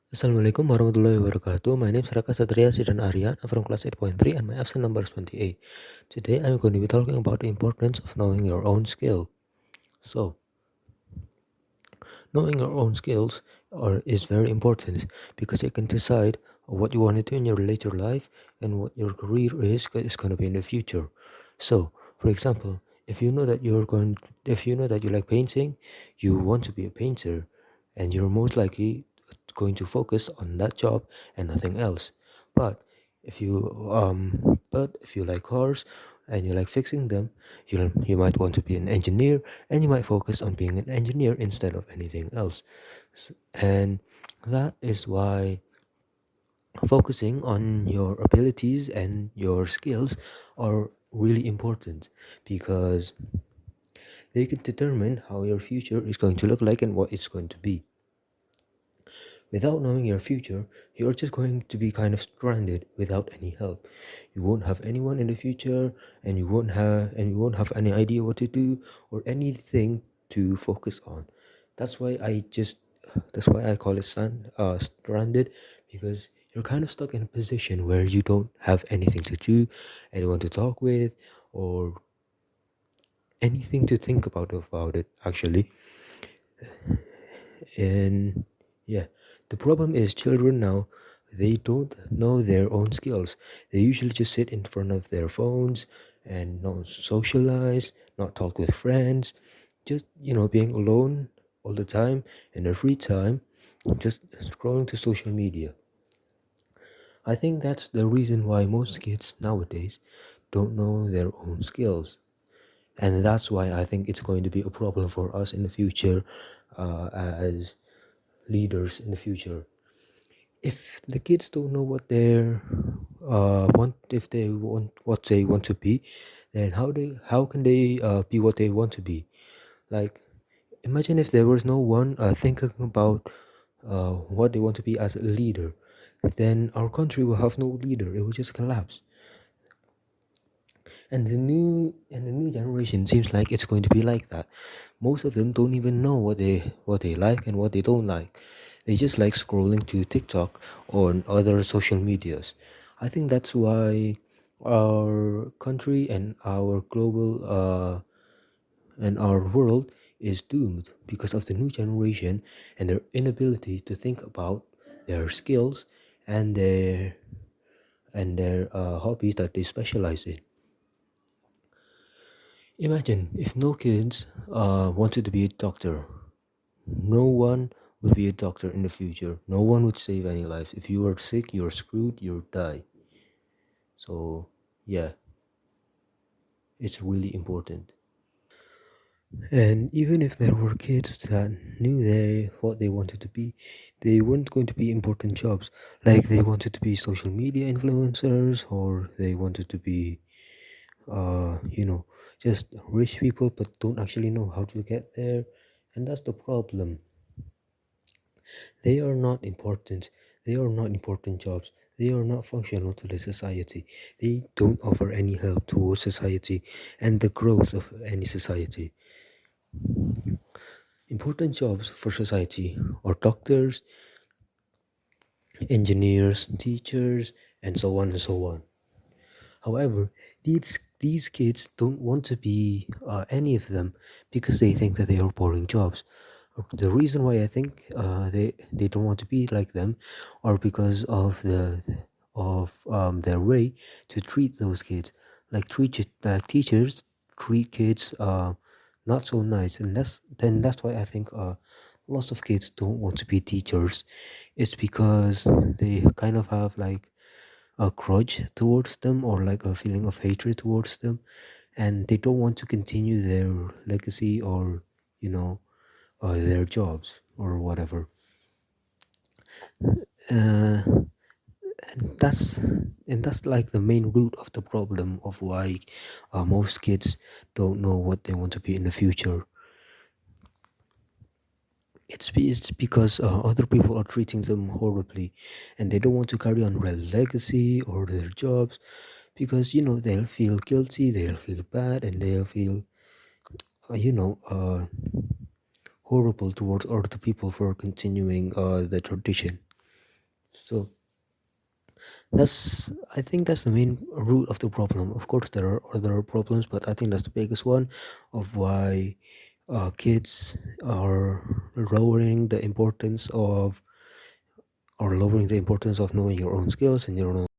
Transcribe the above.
Assalamualaikum warahmatullahi wabarakatuh. My name is Raka Satria Sidan Aryan. I'm from class 8.3 and my absent number is 28. Today I'm going to be talking about the importance of knowing your own skill. So, knowing your own skills is very important because you can decide what you want to do in your later life and what your career is going to be in the future. So, for example, if you know that you like painting, you want to be a painter, and you're most likely going to focus on that job and nothing else. But if you like cars and you like fixing them, you might want to be an engineer, and you might focus on being an engineer instead of anything else. And that is why focusing on your abilities and your skills are really important, because they can determine how your future is going to look like and what it's going to be. Without knowing your future, you're just going to be kind of stranded without any help. You won't have anyone in the future, and you won't have any idea what to do or anything to focus on. That's why I call it stranded, because you're kind of stuck in a position where you don't have anything to do, anyone to talk with, or anything to think about it actually. And yeah, the problem is children now, they don't know their own skills. They usually just sit in front of their phones and not socialize, not talk with friends, just being alone all the time in their free time, just scrolling to social media. I think that's the reason why most kids nowadays don't know their own skills. And that's why I think it's going to be a problem for us in the future, as leaders in the future. If the kids don't know what they're want if they want what they want to be, then how can they be what they want to be? Like, imagine if there was no one thinking about what they want to be as a leader, then our country will have no leader. It will just collapse. And the new generation seems like it's going to be like that. Most of them don't even know what they like and what they don't like. They just like scrolling to TikTok or other social medias. I think that's why our country and our global and our world is doomed, because of the new generation and their inability to think about their skills and their hobbies that they specialize in. Imagine if no kids wanted to be a doctor. No one would be a doctor in the future. No one would save any lives. If you are sick, you're screwed, you'll die. So, yeah, it's really important. And even if there were kids that knew what they wanted to be, they weren't going to be important jobs. Like, they wanted to be social media influencers, or they wanted to be, uh, you know, just rich people but don't actually know how to get there. And that's the problem. They are not important. They are not important jobs. They are not functional to the society. They don't offer any help towards society and the growth of any society. Important jobs for society are doctors, engineers, teachers, and so on and so on. However, these kids don't want to be any of them, because they think that they are boring jobs. The reason why I think they don't want to be like them are because of their way to treat those kids. Like teachers treat kids not so nice, and that's why I think lots of kids don't want to be teachers. It's because they kind of have like a grudge towards them, or like a feeling of hatred towards them, and they don't want to continue their legacy, or you know their jobs or whatever. uh, and that's like the main root of the problem of why most kids don't know what they want to be in the future. It's because other people are treating them horribly, and they don't want to carry on their legacy or their jobs, because they'll feel guilty, they'll feel bad, and they'll feel horrible towards other people for continuing the tradition. So I think that's the main root of the problem. Of course, there are other problems, but I think that's the biggest one of why kids are lowering the importance of lowering the importance of knowing your own skills and your own